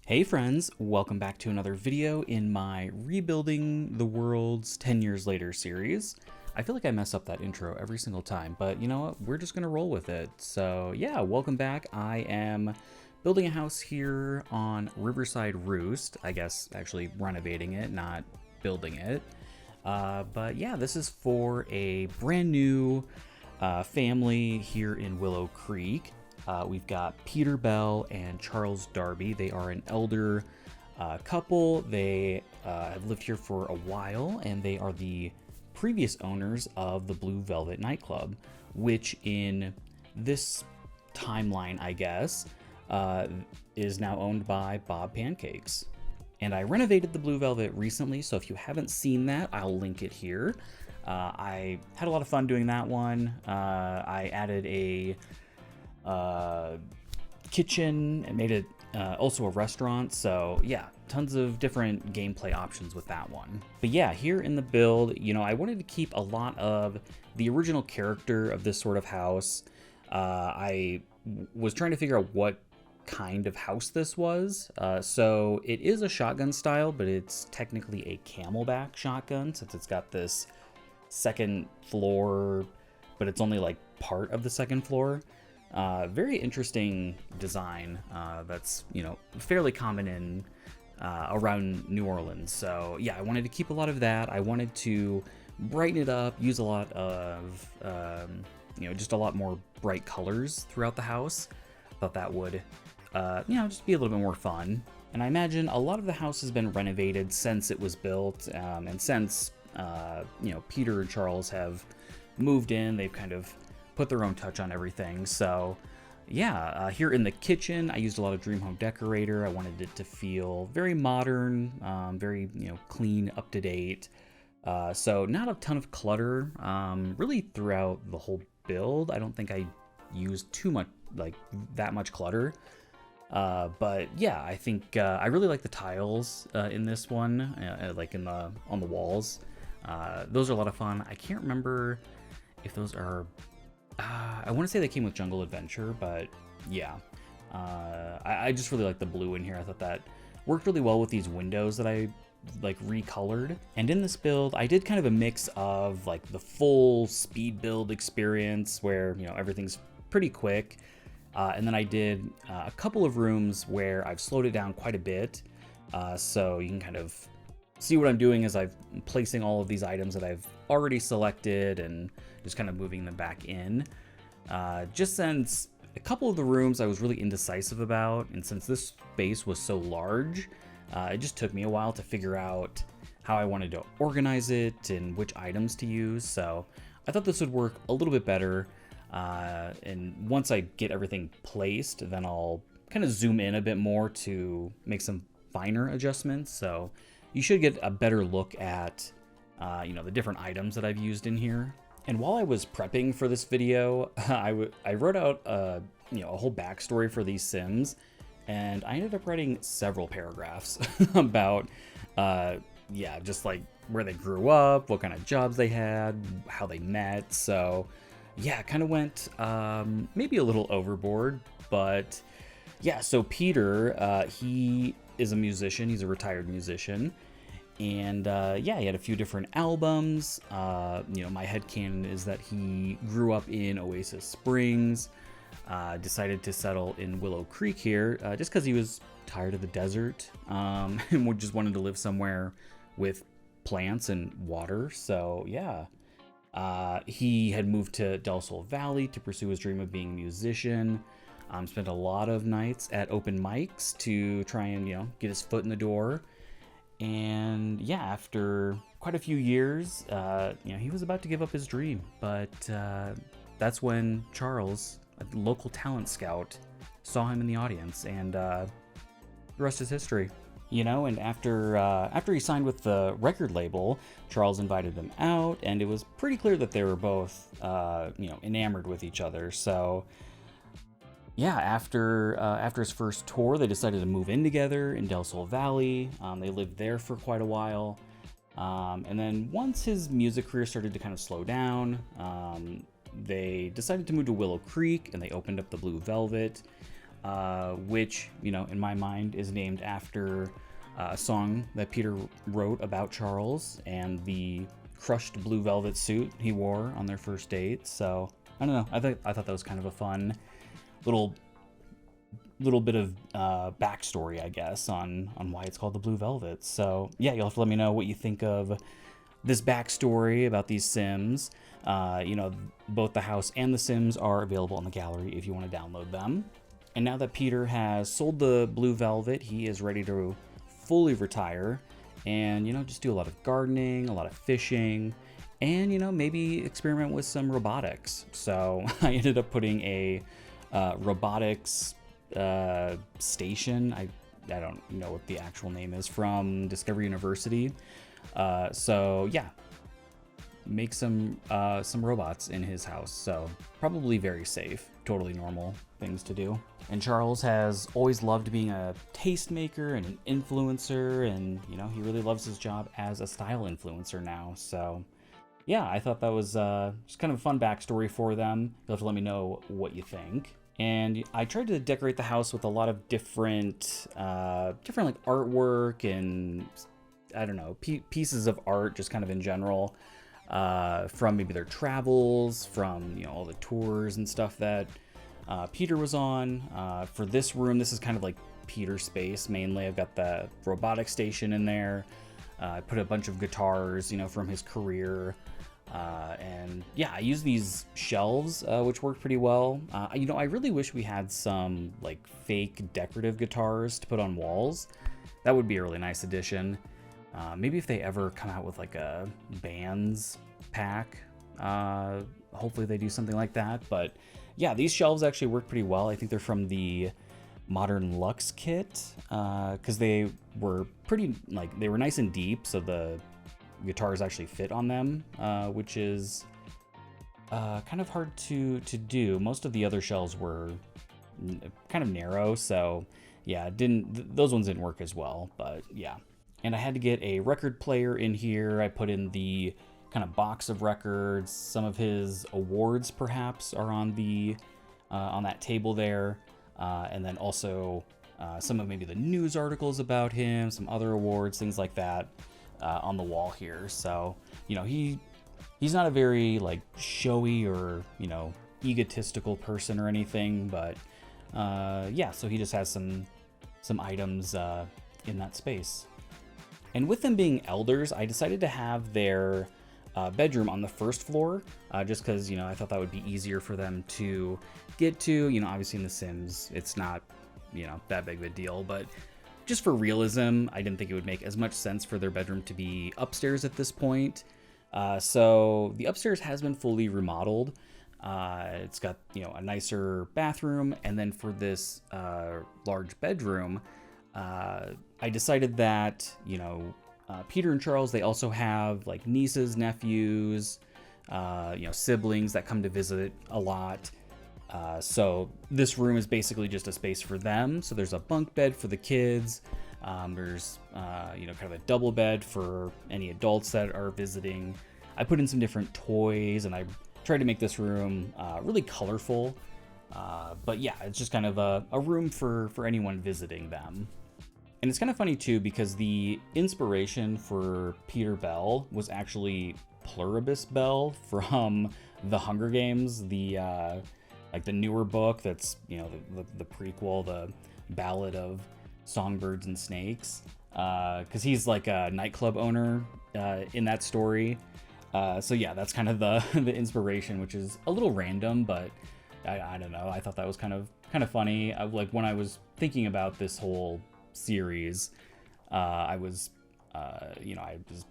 Hey friends, welcome back to another video in my Rebuilding the World's 10 Years Later series. I feel like I mess up that intro every single time, but you know what? We're just gonna roll with it. So yeah, welcome back. I am building a house here on Riverside Roost. I guess actually renovating it, not building it. But yeah, this is for a brand new family here in Willow Creek. We've got Peter Bell and Charles Darby. They are an elder couple. They have lived here for a while, and they are the previous owners of the Blue Velvet nightclub, which in this timeline, I guess, is now owned by Bob Pancakes. And I renovated the Blue Velvet recently, so if you haven't seen that, I'll link it here. I had a lot of fun doing that one. I added a kitchen and made it also a restaurant, so yeah, tons of different gameplay options with that one. But yeah, here in the build, you know, I wanted to keep a lot of the original character of this sort of house. I was trying to figure out what kind of house this was. So it is a shotgun style, but it's technically a camelback shotgun since it's got this second floor, but it's only like part of the second floor. Very interesting design that's, you know, fairly common in around New Orleans. So yeah, I wanted to keep a lot of that. I wanted to brighten it up, use a lot of, you know, just a lot more bright colors throughout the house. Thought that would, you know, just be a little bit more fun. And I imagine a lot of the house has been renovated since it was built, and since, you know, Peter and Charles have moved in, they've kind of put their own touch on everything. So yeah, here in the kitchen, I used a lot of Dream Home Decorator. I wanted it to feel very modern, very, you know, clean, up to date. So not a ton of clutter, really throughout the whole build. I don't think I used too much, like that much clutter. But yeah, I think I really like the tiles in this one, like on the walls. Those are a lot of fun. I can't remember if those are. I want to say they came with Jungle Adventure, but yeah. I just really like the blue in here. I thought that worked really well with these windows that I like recolored. And in this build, I did kind of a mix of like the full speed build experience where, you know, everything's pretty quick. And then I did a couple of rooms where I've slowed it down quite a bit. So you can kind of see what I'm doing as I'm placing all of these items that I've already selected and just kind of moving them back in. Just since a couple of the rooms I was really indecisive about, and since this space was so large, it just took me a while to figure out how I wanted to organize it and which items to use. So I thought this would work a little bit better. And once I get everything placed, then I'll kind of zoom in a bit more to make some finer adjustments. So you should get a better look at, you know, the different items that I've used in here. And while I was prepping for this video, I wrote out, you know, a whole backstory for these Sims, and I ended up writing several paragraphs about, yeah, just like where they grew up, what kind of jobs they had, how they met. So yeah, kind of went maybe a little overboard, but yeah. So Peter, he is a musician. He's a retired musician. And yeah, he had a few different albums. You know, my headcanon is that he grew up in Oasis Springs, decided to settle in Willow Creek here just because he was tired of the desert and just wanted to live somewhere with plants and water. So yeah, he had moved to Del Sol Valley to pursue his dream of being a musician. Spent a lot of nights at open mics to try and, you know, get his foot in the door. And yeah, after quite a few years, you know, he was about to give up his dream, but that's when Charles, a local talent scout, saw him in the audience, and the rest is history. You know, and after he signed with the record label, Charles invited him out, and it was pretty clear that they were both, you know, enamored with each other. So yeah, after his first tour, they decided to move in together in Del Sol Valley. They lived there for quite a while. And then once his music career started to kind of slow down, they decided to move to Willow Creek, and they opened up the Blue Velvet. which, you know, in my mind is named after a song that Peter wrote about Charles and the crushed blue velvet suit he wore on their first date. So I don't know. I thought that was kind of a fun little bit of backstory, I guess, on why it's called the Blue Velvet. So yeah, you'll have to let me know what you think of this backstory about these Sims. You know, both the house and the Sims are available in the gallery if you want to download them. And now that Peter has sold the Blue Velvet, he is ready to fully retire and, you know, just do a lot of gardening, a lot of fishing, and, you know, maybe experiment with some robotics. So I ended up putting a robotics station. I don't know what the actual name is, from Discovery University. So yeah, make some robots in his house. So probably very safe, totally normal things to do. And Charles has always loved being a tastemaker and an influencer, and, you know, he really loves his job as a style influencer now. So yeah, I thought that was just kind of a fun backstory for them. You'll have to let me know what you think. And I tried to decorate the house with a lot of different like artwork and, I don't know, pieces of art, just kind of in general, from maybe their travels, from, you know, all the tours and stuff that Peter was on. For this room, this is kind of like Peter's space mainly. I've got the robotic station in there. I put a bunch of guitars, you know, from his career. And yeah, I use these shelves, which worked pretty well. You know, I really wish we had some like fake decorative guitars to put on walls. That would be a really nice addition. Maybe if they ever come out with like a bands pack, hopefully they do something like that. But yeah, these shelves actually work pretty well. I think they're from the Modern Luxe kit, because they were pretty, like, they were nice and deep, so the guitars actually fit on them, which is kind of hard to do. Most of the other shelves were kind of narrow, so yeah, those ones didn't work as well. But yeah, and I had to get a record player in here. I put in the kind of box of records. Some of his awards perhaps are on the on that table there, and then also some of maybe the news articles about him, some other awards, things like that, on the wall here. So, you know, he's not a very like showy or, you know, egotistical person or anything, but yeah, so he just has some items in that space. And with them being elders, I decided to have their bedroom on the first floor, just because, you know, I thought that would be easier for them to get to. You know, obviously in The Sims, it's not, you know, that big of a deal, but just for realism, I didn't think it would make as much sense for their bedroom to be upstairs at this point. So the upstairs has been fully remodeled. It's got, you know, a nicer bathroom, and then for this large bedroom, I decided that, you know, Peter and Charles, they also have like nieces, nephews, you know, siblings that come to visit a lot. So this room is basically just a space for them. So there's a bunk bed for the kids. There's, you know, kind of a double bed for any adults that are visiting. I put in some different toys, and I tried to make this room really colorful. But yeah, it's just kind of a room for anyone visiting them. And it's kind of funny too, because the inspiration for Peter Bell was actually Pluribus Bell from The Hunger Games, the like the newer book that's, you know, the prequel, the Ballad of Songbirds and Snakes, because he's like a nightclub owner in that story. So yeah, that's kind of the inspiration, which is a little random, but I don't know. I thought that was kind of funny. Like when I was thinking about this whole series, I was you know, I was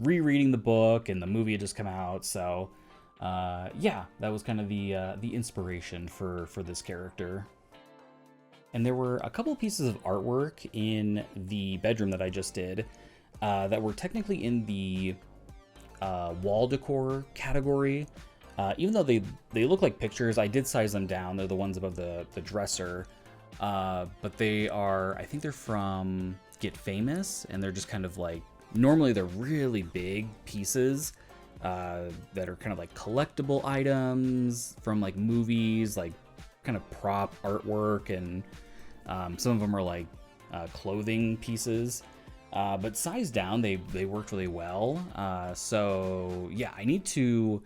rereading the book, and the movie had just come out, so yeah, that was kind of the inspiration for this character. And there were a couple pieces of artwork in the bedroom that I just did that were technically in the wall decor category. Even though they look like pictures, I did size them down. They're the ones above the dresser. But they are, I think they're from Get Famous, and they're just kind of like, normally they're really big pieces that are kind of like collectible items from like movies, like kind of prop artwork, and some of them are like clothing pieces. But size down, they worked really well. So yeah, I need to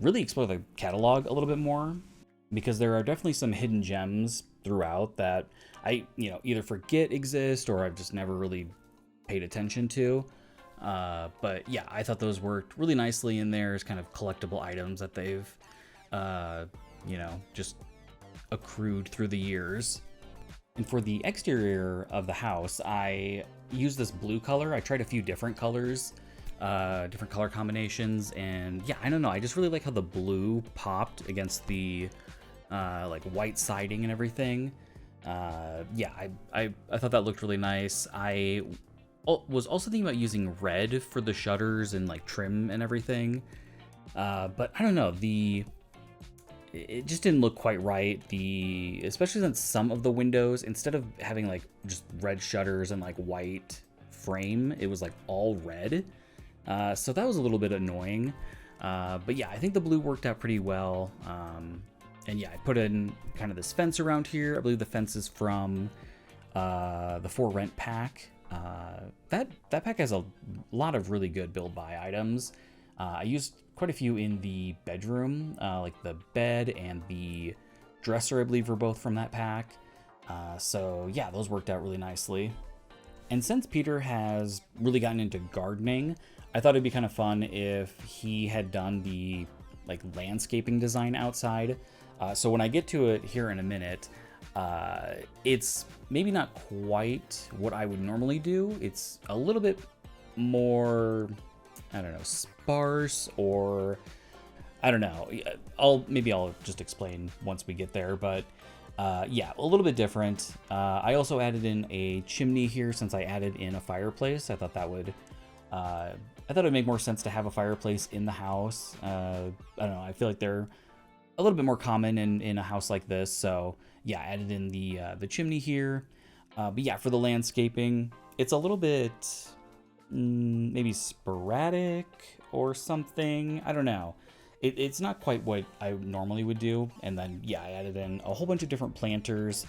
really explore the catalog a little bit more, because there are definitely some hidden gems throughout that I, either forget exist or I've just never really paid attention to. But yeah, I thought those worked really nicely in there as kind of collectible items that they've, just accrued through the years. And for the exterior of the house, I used this blue color. I tried a few different colors, different color combinations, and yeah, I don't know. I just really like how the blue popped against the like white siding and everything. Yeah, I thought that looked really nice. I was also thinking about using red for the shutters and like trim and everything, but I don't know, it just didn't look quite right. Especially since some of the windows, instead of having like just red shutters and like white frame, it was like all red. So that was a little bit annoying. But yeah, I think the blue worked out pretty well. And yeah, I put in kind of this fence around here. I believe the fence is from the For Rent pack. That pack has a lot of really good build buy items. I used quite a few in the bedroom, like the bed and the dresser, I believe, were both from that pack. So yeah, those worked out really nicely. And since Peter has really gotten into gardening, I thought it'd be kind of fun if he had done the like landscaping design outside. So when I get to it here in a minute, it's maybe not quite what I would normally do. It's a little bit more, I don't know, sparse, or I don't know. Maybe I'll just explain once we get there, but yeah, a little bit different. I also added in a chimney here since I added in a fireplace. I thought it would make more sense to have a fireplace in the house. I don't know. I feel like they're a little bit more common in a house like this. So yeah, I added in the chimney here. But yeah, for the landscaping, it's a little bit maybe sporadic or something. I don't know. It's not quite what I normally would do. And then yeah, I added in a whole bunch of different planters.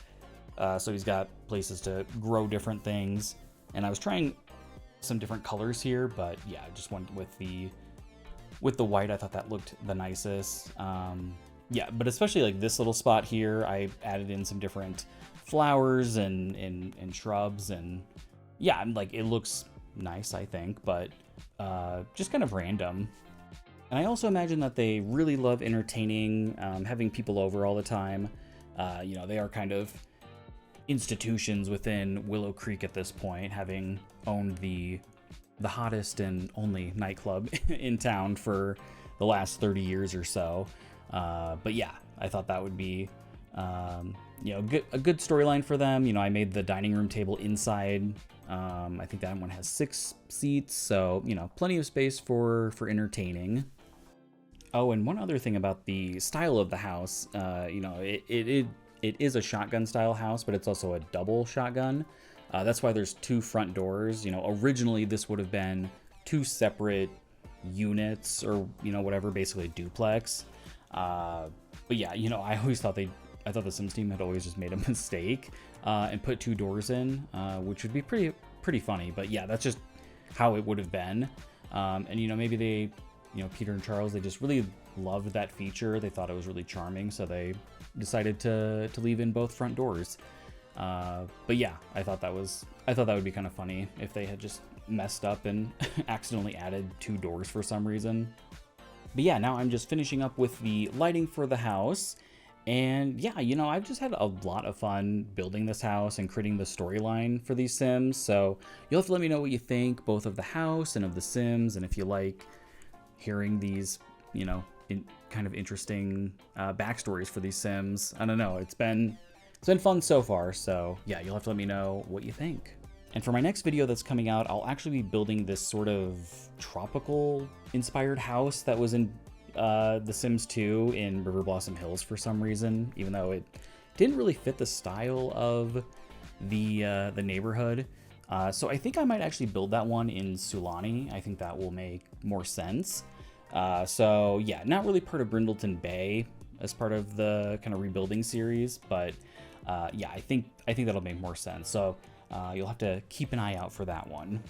So he's got places to grow different things. And I was trying some different colors here, but yeah, I just went with the white. I thought that looked the nicest. Yeah, but especially like this little spot here, I added in some different flowers and shrubs, and yeah, like it looks nice, I think, but just kind of random. And I also imagine that they really love entertaining, having people over all the time. They are kind of institutions within Willow Creek at this point, having owned the hottest and only nightclub in town for the last 30 years or so. But yeah, I thought that would be, a good storyline for them. I made the dining room table inside. I think that one has 6 seats, so, plenty of space for entertaining. Oh, and one other thing about the style of the house, it is a shotgun style house, but it's also a double shotgun. That's why there's 2 front doors. Originally this would have been 2 separate units, or, whatever, basically a duplex. But yeah, I always thought I thought the Sims team had always just made a mistake, and put 2 doors in, which would be pretty funny. But yeah, that's just how it would have been. And maybe they, Peter and Charles, they just really loved that feature. They thought it was really charming, so they decided to leave in both front doors. But yeah, I thought that would be kind of funny if they had just messed up and accidentally added 2 doors for some reason. But yeah, now I'm just finishing up with the lighting for the house. And yeah, I've just had a lot of fun building this house and creating the storyline for these Sims. So you'll have to let me know what you think, both of the house and of the Sims, and if you like hearing these, kind of interesting backstories for these Sims. I don't know. It's been fun so far. So yeah, you'll have to let me know what you think. And for my next video that's coming out, I'll actually be building this sort of tropical inspired house that was in The Sims 2 in River Blossom Hills for some reason, even though it didn't really fit the style of the neighborhood. So I think I might actually build that one in Sulani. I think that will make more sense. So yeah, not really part of Brindleton Bay, as part of the kind of rebuilding series, but yeah, I think that'll make more sense. So you'll have to keep an eye out for that one.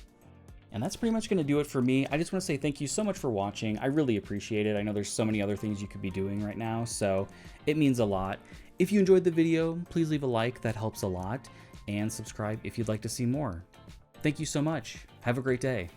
And that's pretty much going to do it for me. I just want to say thank you so much for watching. I really appreciate it. I know there's so many other things you could be doing right now, so it means a lot. If you enjoyed the video, please leave a like. That helps a lot. And subscribe if you'd like to see more. Thank you so much. Have a great day.